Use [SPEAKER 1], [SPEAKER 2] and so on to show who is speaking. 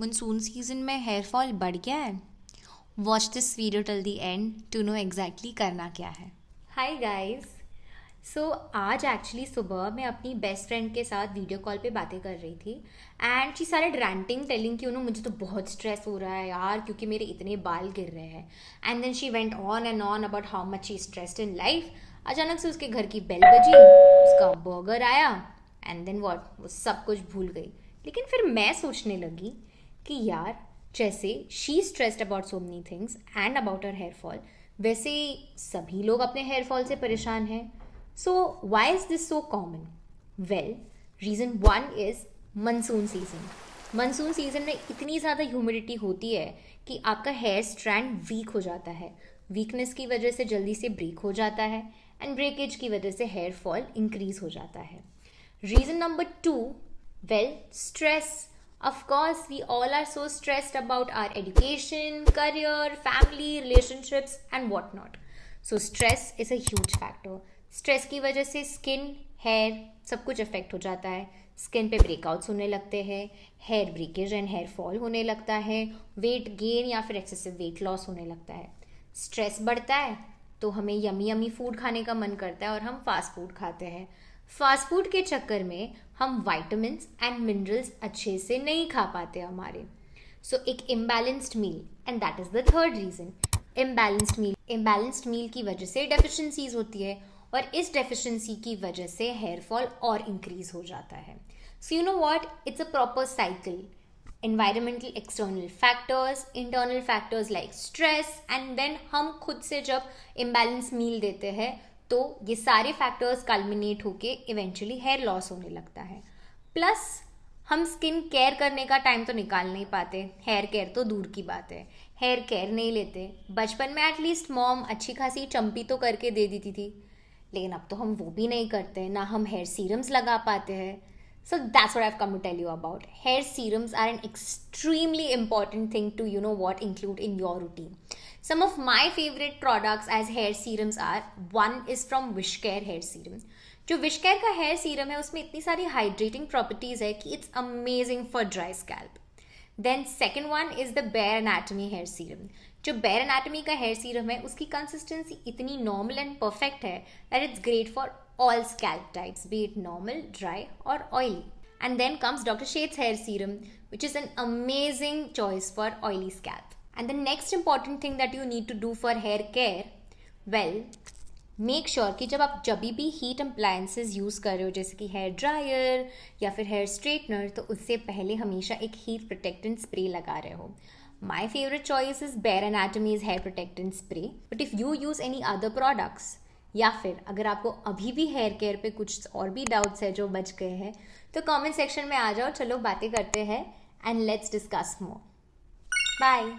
[SPEAKER 1] Monsoon season में hair fall बढ़ गया है। Watch this video till the end to know exactly करना क्या है।
[SPEAKER 2] Hi guys. आज एक्चुअली सुबह मैं अपनी बेस्ट फ्रेंड के साथ वीडियो कॉल पे बातें कर रही थी and she started ranting telling कि मुझे तो बहुत स्ट्रेस हो रहा है यार, क्योंकि मेरे इतने बाल गिर रहे हैं। And then she went on and on about how much she stressed in life. अचानक से उसके घर की बेल बजी, उसका बर्गर आया एंड देन व्हाट, वो सब कुछ भूल गई। लेकिन फिर मैं सोचने लगी कि यार, जैसे she stressed about so many things and about her hair fall, वैसे सभी लोग अपने हेयर फॉल से परेशान हैं। So why is this so common? Well, reason one is monsoon season. Monsoon season में इतनी ज़्यादा ह्यूमिडिटी होती है कि आपका हेयर स्ट्रैंड वीक हो जाता है। वीकनेस की वजह से जल्दी से ब्रेक हो जाता है एंड ब्रेकेज की वजह से हेयर फॉल इंक्रीज हो जाता है। Reason number two, well, stress. Of course, we all are so stressed about our education, career, family, relationships, and whatnot. So, stress is a huge factor. Stress की वजह से skin, hair सब कुछ affect हो जाता है। स्किन पे breakouts होने लगते हैं, hair breakage and hair fall होने लगता है, वेट गेन या फिर एक्सेसिव वेट लॉस होने लगता है। स्ट्रेस बढ़ता है तो हमें यमी यमी फूड खाने का मन करता है और हम फास्ट फूड खाते हैं। फास्ट फूड के चक्कर में हम वाइटामिन एंड मिनरल्स अच्छे से नहीं खा पाते हमारे। एक imbalanced meal, and that is the third reason. Imbalanced meal की वजह से डेफिशिएंसीज होती है और इस डेफिशिएंसी की वजह से हेयर फॉल और इंक्रीज हो जाता है। So you know what, it's a proper cycle. environmental external factors, internal factors like stress, and then हम खुद से जब imbalance मील देते हैं तो ये सारे फैक्टर्स कल्मिनेट होके इवेंचुअली हेयर लॉस होने लगता है। प्लस हम स्किन केयर करने का टाइम तो निकाल नहीं पाते, हेयर केयर तो दूर की बात है, हेयर केयर नहीं लेते। बचपन में एटलीस्ट मॉम अच्छी खासी चंपी तो करके दे देती थी, लेकिन अब तो हम वो भी नहीं करते, ना हम हेयर सीरम्स लगा पाते हैं। So that's what I've come to tell you about. Hair serums are an extremely important thing to, include in your routine. Some of my favorite products as hair serums are, one is from Wishcare hair serum. जो विशकेयर का hair serum है उसमें इतनी सारी hydrating properties है कि it's amazing for dry scalp. Then second one is the bare anatomy hair serum. जो bare anatomy का हेयर सीरम है उसकी कंसिस्टेंसी इतनी नॉर्मल एंड परफेक्ट है that it's great for all scalp types, be it normal, dry or oily. And then comes Dr. Sheth's hair serum, which is an amazing choice for oily scalp. And the next important thing that you need to do for hair care, well, make sure कि जब भी heat appliances use कर रहे हो, जैसे कि hair dryer या फिर हेयर स्ट्रेटनर, तो उससे पहले हमेशा एक हीट प्रोटेक्टेंट स्प्रे लगा रहे हो। My favourite choice is Bare Anatomy's hair protectant spray, but if you use any other products या फिर अगर आपको अभी भी हेयर केयर पे कुछ और भी डाउट्स है जो बच गए हैं, तो कमेंट सेक्शन में आ जाओ, चलो बातें करते हैं and let's discuss more. Bye.